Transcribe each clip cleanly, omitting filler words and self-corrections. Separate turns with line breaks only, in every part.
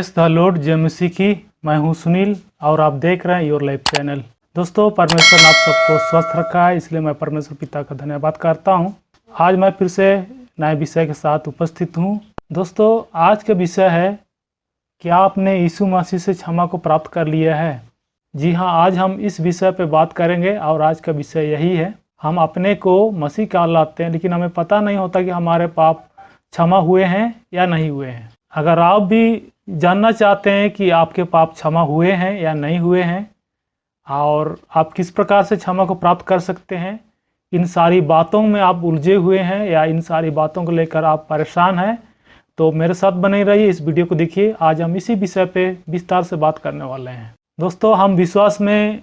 Press the Lord जय मसीह की। मैं हूं सुनील और आप देख रहे हैं योर लाइफ चैनल। दोस्तों, परमेश्वर ने आप सबको स्वस्थ रखा है, इसलिए मैं परमेश्वर पिता का धन्यवाद करता हूं। आज मैं फिर से नए विषय के साथ उपस्थित हूं। दोस्तों, आज का विषय है, क्या आपने यीशु मसीह से क्षमा को प्राप्त कर लिया है? जी हाँ, आज हम इस विषय पर बात करेंगे और आज का विषय यही है। हम अपने को मसीह कहलाते हैं, लेकिन हमें पता नहीं होता कि हमारे पाप क्षमा हुए हैं या नहीं हुए हैं। अगर आप भी जानना चाहते हैं कि आपके पाप क्षमा हुए हैं या नहीं हुए हैं और आप किस प्रकार से क्षमा को प्राप्त कर सकते हैं, इन सारी बातों में आप उलझे हुए हैं या इन सारी बातों को लेकर आप परेशान हैं, तो मेरे साथ बने रहिए, इस वीडियो को देखिए। आज हम इसी विषय पे विस्तार से बात करने वाले हैं। दोस्तों, हम विश्वास में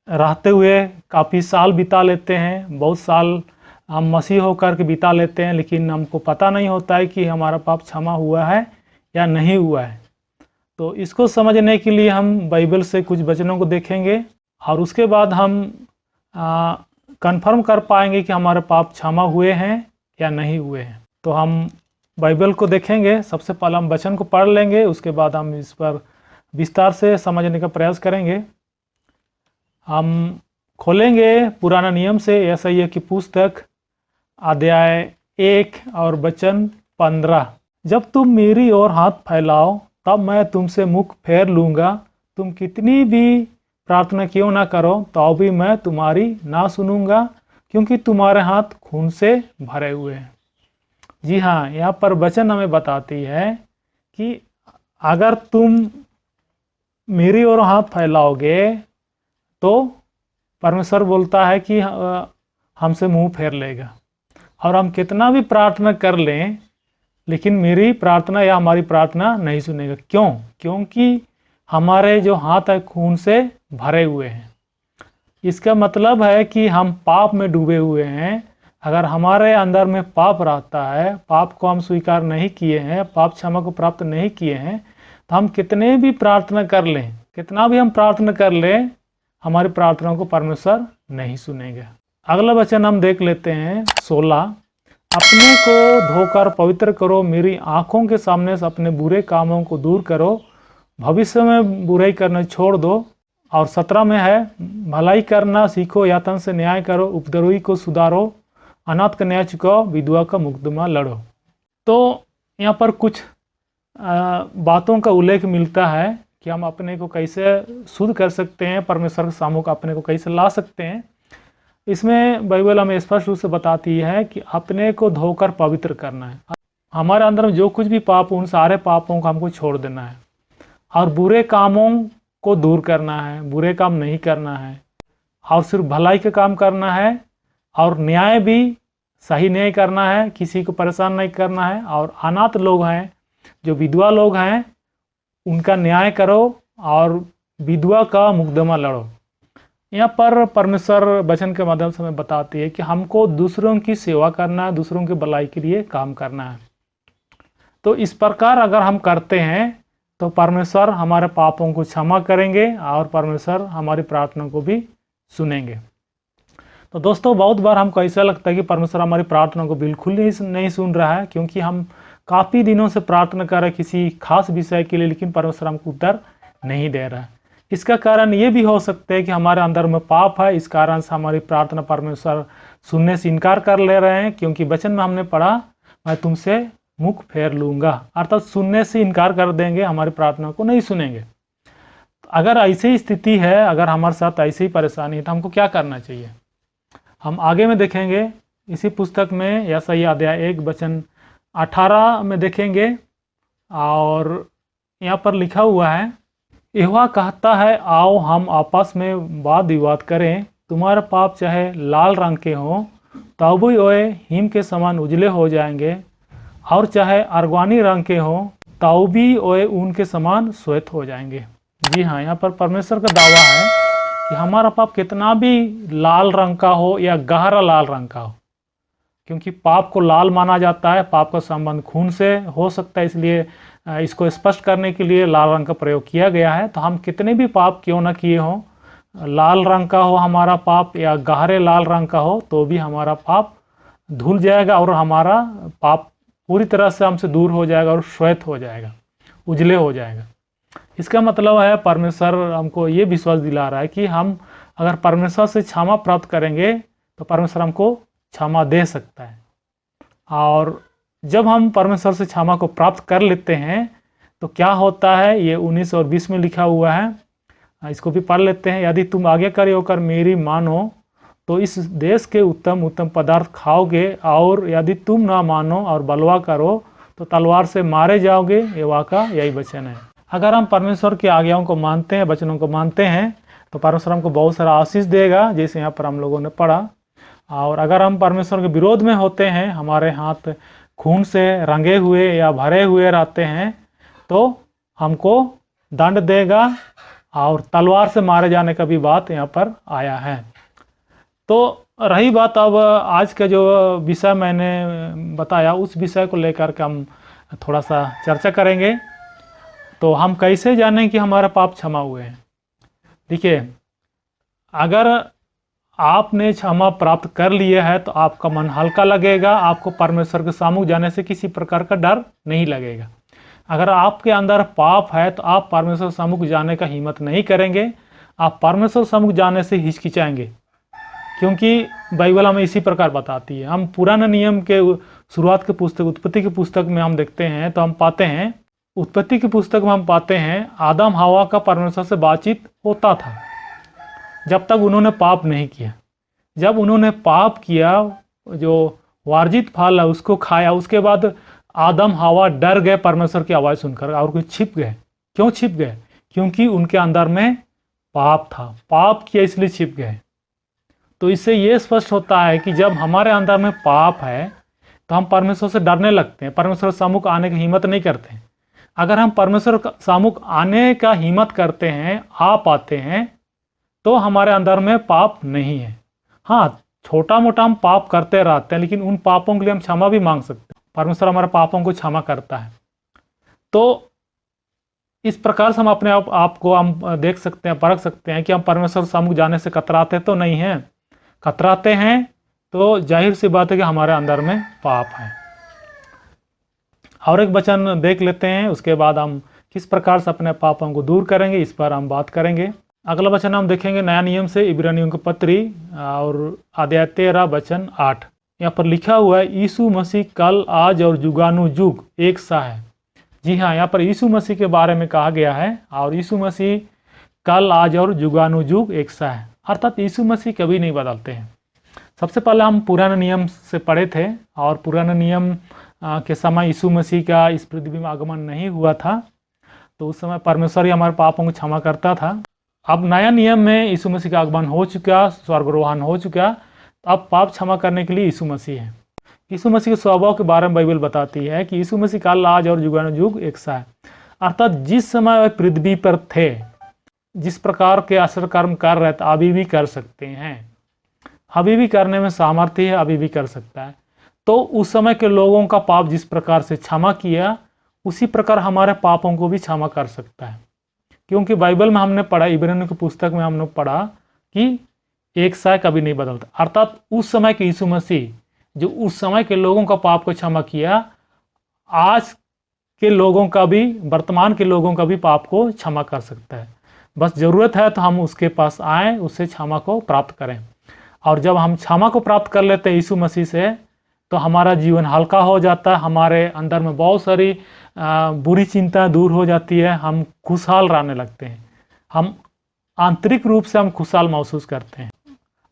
रहते हुए काफ़ी साल बिता लेते हैं, बहुत साल हम मसीह होकर के बिता लेते हैं, लेकिन हमको पता नहीं होता है कि हमारा पाप क्षमा हुआ है या नहीं हुआ है। तो इसको समझने के लिए हम बाइबल से कुछ वचनों को देखेंगे और उसके बाद हम कंफर्म कर पाएंगे कि हमारे पाप क्षमा हुए हैं या नहीं हुए हैं। तो हम बाइबल को देखेंगे। सबसे पहले हम वचन को पढ़ लेंगे, उसके बाद हम इस पर विस्तार से समझने का प्रयास करेंगे। हम खोलेंगे पुराना नियम से यशायाह की पुस्तक अध्याय 1 और वचन 15। जब तुम मेरी ओर हाथ फैलाओ तब मैं तुमसे मुख फेर लूँगा। तुम कितनी भी प्रार्थना क्यों ना करो तो भी मैं तुम्हारी ना सुनूंगा, क्योंकि तुम्हारे हाथ खून से भरे हुए हैं। जी हाँ, यहाँ पर वचन हमें बताती है कि अगर तुम मेरी ओर हाथ फैलाओगे तो परमेश्वर बोलता है कि हमसे मुंह फेर लेगा। और हम कितना भी प्रार्थना कर लें, लेकिन मेरी प्रार्थना या हमारी प्रार्थना नहीं सुनेगा। क्यों? क्योंकि हमारे जो हाथ है खून से भरे हुए हैं। इसका मतलब है कि हम पाप में डूबे हुए हैं। अगर हमारे अंदर में पाप रहता है, पाप को हम स्वीकार नहीं किए हैं, पाप क्षमा को प्राप्त नहीं किए हैं, तो हम कितने भी प्रार्थना कर लें, कितना भी हम प्रार्थना कर लें, हमारी प्रार्थना को परमेश्वर नहीं सुनेगा। अगला वचन हम देख लेते हैं 16। अपने को धोकर पवित्र करो, मेरी आंखों के सामने से अपने बुरे कामों को दूर करो, भविष्य में बुराई करना छोड़ दो। और 17 में है, भलाई करना सीखो, यातन से न्याय करो, उपद्रवी को सुधारो, अनाथ का न्याय चुकाओ, विधवा का मुकदमा लड़ो। तो यहाँ पर कुछ बातों का उल्लेख मिलता है कि हम अपने को कैसे शुद्ध कर सकते हैं, परमेश्वर के सामने अपने को कैसे ला सकते हैं। इसमें बाइबल हमें स्पष्ट रूप से बताती है कि अपने को धोकर पवित्र करना है। हमारे अंदर में जो कुछ भी पाप, उन सारे पापों को हमको छोड़ देना है और बुरे कामों को दूर करना है, बुरे काम नहीं करना है और सिर्फ भलाई के काम करना है और न्याय भी सही न्याय करना है, किसी को परेशान नहीं करना है। और अनाथ लोग हैं, जो विधवा लोग हैं, उनका न्याय करो और विधवा का मुकदमा लड़ो। यहाँ पर परमेश्वर वचन के माध्यम से हमें बताती है कि हमको दूसरों की सेवा करना है, दूसरों की भलाई के लिए काम करना है। तो इस प्रकार अगर हम करते हैं तो परमेश्वर हमारे पापों को क्षमा करेंगे और परमेश्वर हमारी प्रार्थना को भी सुनेंगे। तो दोस्तों, बहुत बार हमको ऐसा लगता है कि परमेश्वर हमारी प्रार्थना को बिल्कुल नहीं सुन रहा है, क्योंकि हम काफ़ी दिनों से प्रार्थना कर रहे हैं किसी खास विषय के लिए, लेकिन परमेश्वर हमको उत्तर नहीं दे रहा है। इसका कारण ये भी हो सकता है कि हमारे अंदर में पाप है, इस कारण से हमारी प्रार्थना परमेश्वर सुनने से इनकार कर ले रहे हैं, क्योंकि वचन में हमने पढ़ा, मैं तुमसे मुख फेर लूँगा, अर्थात सुनने से इनकार कर देंगे, हमारी प्रार्थना को नहीं सुनेंगे। अगर ऐसी स्थिति है, अगर हमारे साथ ऐसी परेशानी है, तो हमको क्या करना चाहिए? हम आगे में देखेंगे इसी पुस्तक में यशायाह अध्याय 1 वचन 18 में देखेंगे, और यहाँ पर लिखा हुआ है, यहोवा कहता है, आओ हम आपस में वाद विवाद करें, तुम्हारे पाप चाहे लाल रंग के हों तो भी वे हिम के समान उजले हो जाएंगे, और चाहे अर्गवानी रंग के हों तो भी वे ऊन के समान श्वेत हो जाएंगे। जी हाँ, यहाँ पर परमेश्वर का दावा है कि हमारा पाप कितना भी लाल रंग का हो या गहरा लाल रंग का हो, क्योंकि पाप को लाल माना जाता है, पाप का संबंध खून से हो सकता है, इसलिए इसको स्पष्ट करने के लिए लाल रंग का प्रयोग किया गया है। तो हम कितने भी पाप क्यों ना किए हों, लाल रंग का हो हमारा पाप या गहरे लाल रंग का हो, तो भी हमारा पाप धुल जाएगा और हमारा पाप पूरी तरह से हमसे दूर हो जाएगा और श्वेत हो जाएगा। उजले हो जाएगा। इसका मतलब है परमेश्वर हमको ये विश्वास दिला रहा है कि हम अगर परमेश्वर से क्षमा प्राप्त करेंगे तो परमेश्वर हमको क्षमा दे सकता है। और जब हम परमेश्वर से क्षमा को प्राप्त कर लेते हैं तो क्या होता है, ये 19 और 20 में लिखा हुआ है, इसको भी पढ़ लेते हैं। यदि तुम आज्ञाकारी होकर मेरी मानो तो इस देश के उत्तम उत्तम पदार्थ खाओगे, और यदि तुम ना मानो और बलवा करो तो तलवार से मारे जाओगे। यहोवा का यही वचन है। अगर हम परमेश्वर की आज्ञाओं को मानते हैं, वचनों को मानते हैं, तो परमेश्वर हमको बहुत सारा आशीष देगा, जैसे यहाँ पर हम लोगों ने पढ़ा। और अगर हम परमेश्वर के विरोध में होते हैं, हमारे हाथ खून से रंगे हुए या भरे हुए रहते हैं, तो हमको दंड देगा और तलवार से मारे जाने का भी बात यहाँ पर आया है। तो रही बात अब आज का जो विषय मैंने बताया, उस विषय को लेकर के हम थोड़ा सा चर्चा करेंगे। तो हम कैसे जानें कि हमारा पाप क्षमा हुए हैं? देखिए, अगर आपने क्षमा प्राप्त कर लिया है तो आपका मन हल्का लगेगा, आपको परमेश्वर के सामने जाने से किसी प्रकार का डर नहीं लगेगा। अगर आपके अंदर पाप है तो आप परमेश्वर सम्मुख जाने का हिम्मत नहीं करेंगे, आप परमेश्वर सम्मुख जाने से हिचकिचाएंगे, क्योंकि बाइबल हमें इसी प्रकार बताती है। हम पुराने नियम के शुरुआत के पुस्तक उत्पत्ति की पुस्तक में हम देखते हैं तो हम पाते हैं, उत्पत्ति की पुस्तक में हम पाते हैं आदम हवा का परमेश्वर से बातचीत होता था जब तक उन्होंने पाप नहीं किया। जब उन्होंने पाप किया, जो वर्जित फल है उसको खाया, उसके बाद आदम हवा डर गए परमेश्वर की आवाज़ सुनकर और कुछ छिप गए। क्यों छिप गए? क्योंकि उनके अंदर में पाप था, पाप किया इसलिए छिप गए। तो इससे ये स्पष्ट होता है कि जब हमारे अंदर में पाप है तो हम परमेश्वर से डरने लगते हैं, परमेश्वर सम्मुख आने की हिम्मत नहीं करते हैं। अगर हम परमेश्वर सम्मुख आने का हिम्मत करते हैं, आ पाते हैं, तो हमारे अंदर में पाप नहीं है। हाँ, छोटा मोटा हम पाप करते रहते हैं, लेकिन उन पापों के लिए हम क्षमा भी मांग सकते हैं। परमेश्वर हमारे पापों को क्षमा करता है। तो इस प्रकार से हम अपने आप को हम देख सकते हैं, परख सकते हैं कि हम परमेश्वर सम्मुख जाने से कतराते तो नहीं हैं। कतराते हैं तो जाहिर सी बात है कि हमारे अंदर में पाप है। और एक वचन देख लेते हैं, उसके बाद हम किस प्रकार से अपने पापों को दूर करेंगे इस पर हम बात करेंगे। अगला वचन हम देखेंगे नया नियम से इब्रानियों की पत्री और अध्याय 13 वचन 8। यहाँ पर लिखा हुआ है, यीशु मसीह कल आज और जुगानुजुग एक सा है। जी हाँ, यहाँ पर यीशु मसीह के बारे में कहा गया है, और यीशु मसीह कल आज और जुगानुजुग एक सा है, अर्थात यीशु मसीह कभी नहीं बदलते हैं। सबसे पहले हम पुराने नियम से पढ़े थे, और पुराने नियम के समय यीशु मसीह का इस पृथ्वी में आगमन नहीं हुआ था, तो उस समय परमेश्वर ही हमारे पापों को क्षमा करता था। अब नया नियम में यीशु मसीह का आगमन हो चुका, स्वर्गारोहण हो चुका, तो अब पाप क्षमा करने के लिए यीशु मसीह है। यीशु मसीह के स्वभाव के बारे में बाइबल बताती है कि यीशु मसीह कल आज और जुगानुजुग एक सा है, अर्थात जिस समय वे पृथ्वी पर थे, जिस प्रकार के असर कर्म कर रहे थे, अभी भी कर सकते हैं। अभी भी करने में सामर्थ्य है, अभी भी कर सकता है। तो उस समय के लोगों का पाप जिस प्रकार से क्षमा किया, उसी प्रकार हमारे पापों को भी क्षमा कर सकता है। क्योंकि बाइबल में हमने पढ़ा, इब्रानियों की पुस्तक में हमने पढ़ा कि एक सा कभी नहीं बदलता, अर्थात उस समय के यीशु मसीह जो उस समय के लोगों का पाप को क्षमा किया, आज के लोगों का भी, वर्तमान के लोगों का भी पाप को क्षमा कर सकता है। बस जरूरत है तो हम उसके पास आएँ, उससे क्षमा को प्राप्त करें। और जब हम क्षमा को प्राप्त कर लेते हैं यीशु मसीह से, तो हमारा जीवन हल्का हो जाता है, हमारे अंदर में बहुत सारी बुरी चिंता दूर हो जाती है, हम खुशहाल रहने लगते हैं, हम आंतरिक रूप से हम खुशहाल महसूस करते हैं।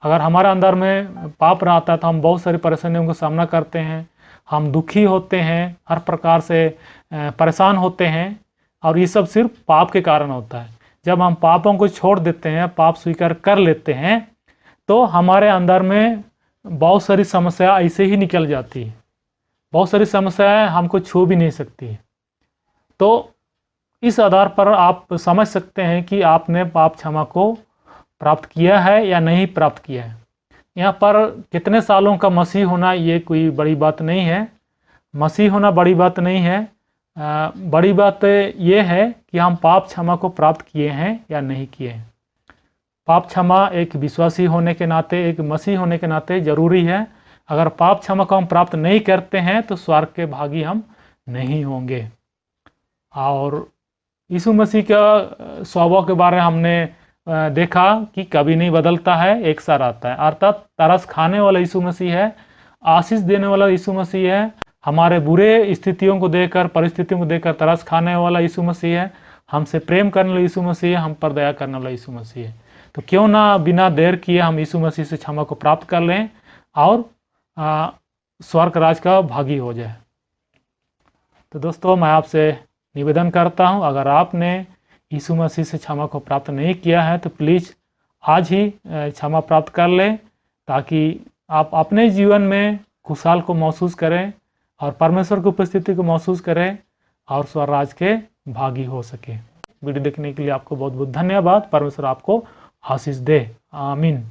अगर हमारे अंदर में पाप रहता है तो हम बहुत सारी परेशानियों का सामना करते हैं, हम दुखी होते हैं, हर प्रकार से परेशान होते हैं, और ये सब सिर्फ पाप के कारण होता है। जब हम पापों को छोड़ देते हैं, पाप स्वीकार कर लेते हैं, तो हमारे अंदर में बहुत सारी समस्या ऐसे ही निकल जाती है, बहुत सारी समस्याएं हमको छू भी नहीं सकती है। तो इस आधार पर आप समझ सकते हैं कि आपने पाप क्षमा को प्राप्त किया है या नहीं प्राप्त किया है। यहाँ पर कितने सालों का मसीह होना ये कोई बड़ी बात नहीं है, मसीह होना बड़ी बात नहीं है। बड़ी बात ये है कि हम पाप क्षमा को प्राप्त किए हैं या नहीं किए हैं। पाप क्षमा एक विश्वासी होने के नाते, एक मसीह होने के नाते जरूरी है। अगर पाप क्षमा को हम प्राप्त नहीं करते हैं तो स्वर्ग के भागी हम नहीं होंगे। और यीशु मसीह का स्वभाव के बारे में हमने देखा कि कभी नहीं बदलता है, एक साथ आता है। अर्थात तरस खाने वाला यीशु मसीह है, आशीष देने वाला यीशु मसीह है, हमारे बुरे स्थितियों को देखकर, परिस्थितियों को देखकर तरस खाने वाला यीशु मसीह है, हमसे प्रेम करने वाला यीशु मसीह है, हम पर दया करने वाला यीशु मसीह है। तो क्यों ना बिना देर किए हम यीशु मसीह से क्षमा को प्राप्त कर लें और स्वर्ग राज का भागी हो जाए। तो दोस्तों, मैं आपसे निवेदन करता हूं, अगर आपने यीशु मसीह से क्षमा को प्राप्त नहीं किया है तो प्लीज़ आज ही क्षमा प्राप्त कर लें, ताकि आप अपने जीवन में खुशहाल को महसूस करें और परमेश्वर की उपस्थिति को महसूस करें और स्वर्ग राज के भागी हो सके। वीडियो देखने के लिए आपको बहुत बहुत धन्यवाद। परमेश्वर आपको आशीष दे। आमीन।